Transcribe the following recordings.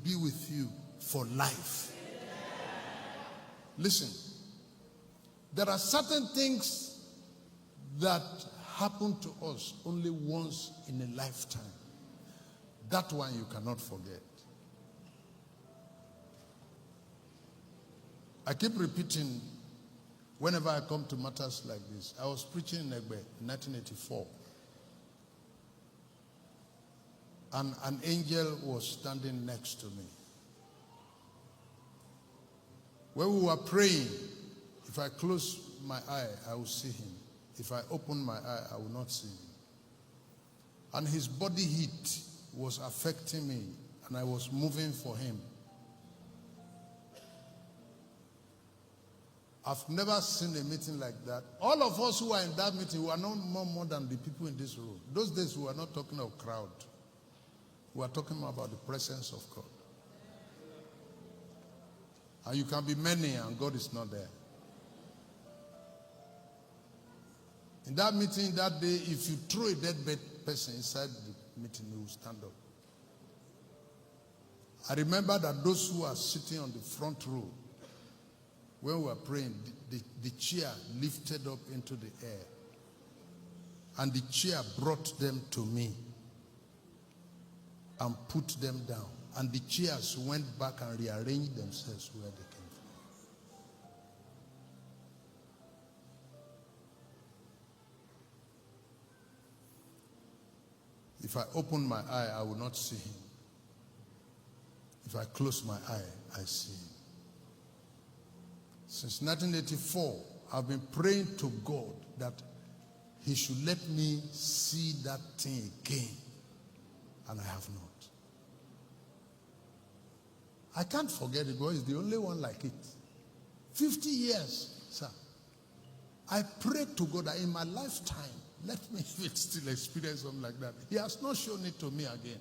be with you for life. Listen, there are certain things that happen to us only once in a lifetime. That one you cannot forget. I keep repeating whenever I come to matters like this. I was preaching in Egbe in 1984. And an angel was standing next to me. When we were praying, if I close my eye, I will see him. If I open my eye, I will not see him. And his body heat was affecting me, and I was moving for him. I've never seen a meeting like that. All of us who are in that meeting were not more than the people in this room. Those days we were not talking of crowd. We are talking about the presence of God. And you can be many and God is not there. In that meeting that day, if you throw a dead person inside the meeting, he will stand up. I remember that those who are sitting on the front row, when we were praying, the chair lifted up into the air. And the chair brought them to me and put them down. And the chairs went back and rearranged themselves where they came from. If I open my eye, I will not see him. If I close my eye, I see him. Since 1984, I've been praying to God that he should let me see that thing again. And I have not. I can't forget it because it's the only one like it. 50 years, sir. I prayed to God that in my lifetime, let me still experience something like that. He has not shown it to me again.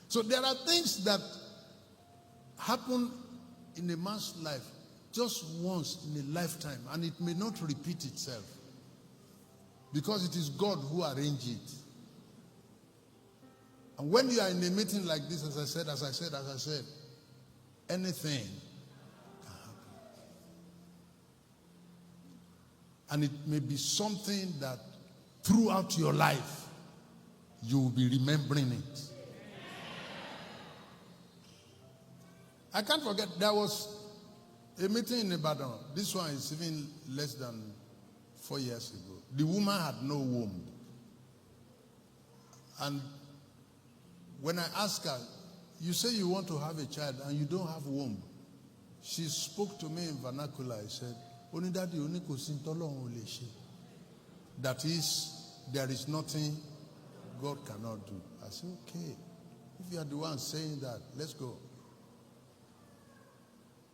So there are things that happen in a man's life just once in a lifetime, and it may not repeat itself because it is God who arranged it. And when you are in a meeting like this, as I said, anything can happen. And it may be something that throughout your life, you will be remembering it. I can't forget, there was a meeting in Ibadan. This one is even less than 4 years ago. The woman had no womb. And when I asked her, you say you want to have a child and you don't have womb. She spoke to me in vernacular. I said, that is, there is nothing God cannot do. I said, okay. If you are the one saying that, let's go.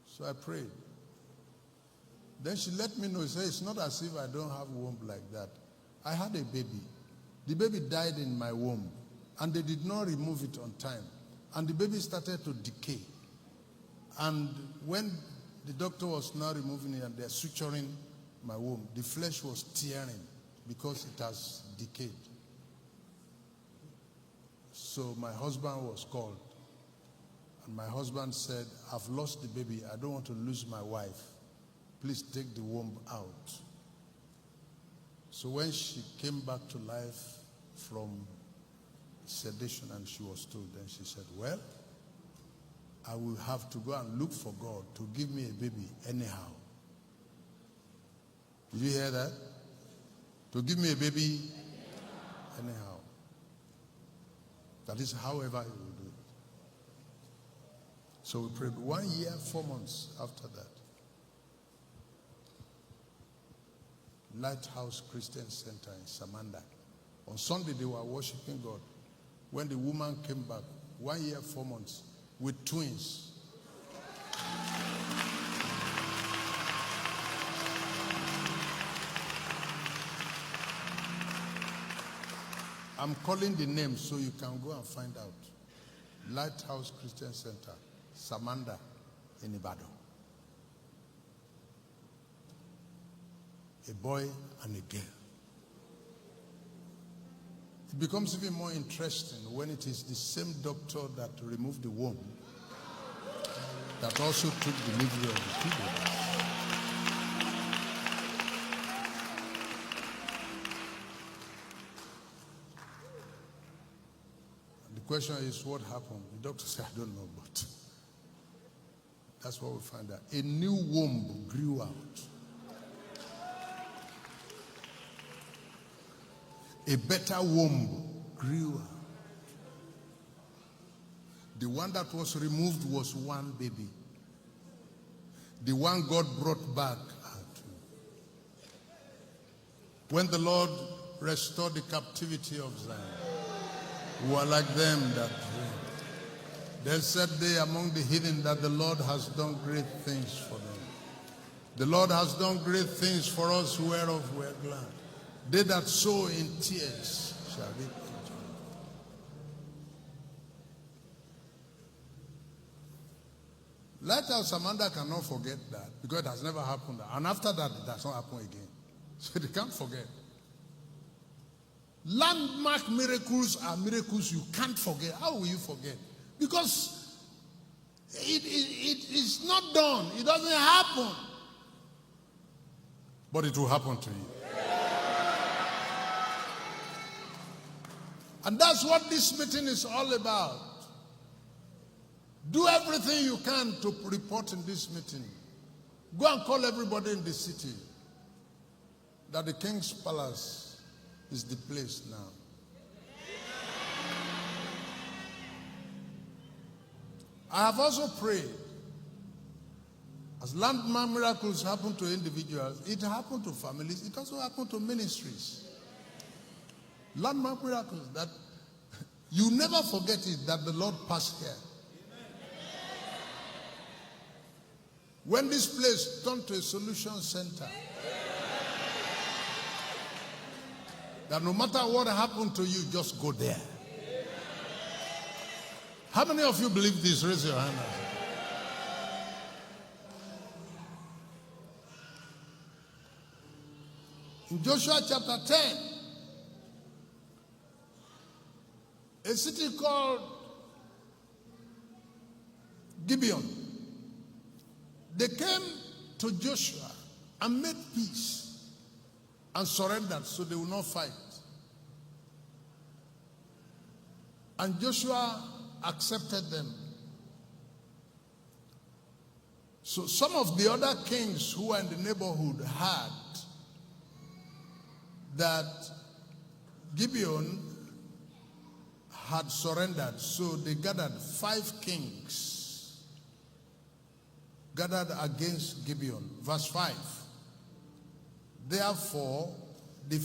So I prayed. Then she let me know. She said, it's not as if I don't have womb like that. I had a baby. The baby died in my womb. And they did not remove it on time. And the baby started to decay. And when the doctor was now removing it and they're suturing my womb, the flesh was tearing because it has decayed. So my husband was called. And my husband said, I've lost the baby. I don't want to lose my wife. Please take the womb out. So when she came back to life from sedation and she was told, then she said, well, I will have to go and look for God to give me a baby anyhow. Did you hear that? To give me a baby anyhow. That is however he will do it. So we prayed 1 year, 4 months after that. Lighthouse Christian Center in Samanda. On Sunday they were worshiping God. When the woman came back, 1 year, 4 months, with twins. I'm calling the name so you can go and find out. Lighthouse Christian Center, Samanda in Ibadan. A boy and a girl. It becomes even more interesting when it is the same doctor that removed the womb that also took delivery of the two babies. And the question is, what happened? The doctor said, I don't know, but that's what we find out. A new womb grew out. A better womb grew out. The one that was removed was one baby. The one God brought back. When the Lord restored the captivity of Zion, we are like them that dream. Then said they among the heathen that the Lord has done great things for them. The Lord has done great things for us, whereof we are glad. They that sow in tears shall reap in joy. Lighthouse Amanda cannot forget that because it has never happened. And after that, it does not happen again. So they can't forget. Landmark miracles are miracles you can't forget. How will you forget? Because it is not done. It doesn't happen. But it will happen to you. And that's what this meeting is all about. Do everything you can to report in this meeting. Go and call everybody in the city that the King's Palace is the place now. I have also prayed. As landmark miracles happen to individuals, it happened to families, it also happened to ministries. Landmark miracles that you never forget it, that the Lord passed here. When this place turned to a solution center, that no matter what happened to you, just go there. How many of you believe this? Raise your hand. In Joshua chapter 10, a city called Gibeon, they came to Joshua and made peace and surrendered so they will not fight. And Joshua accepted them. So some of the other kings who were in the neighborhood heard that Gibeon had surrendered. So they gathered 5 kings, gathered against Gibeon. Verse 5. Therefore, the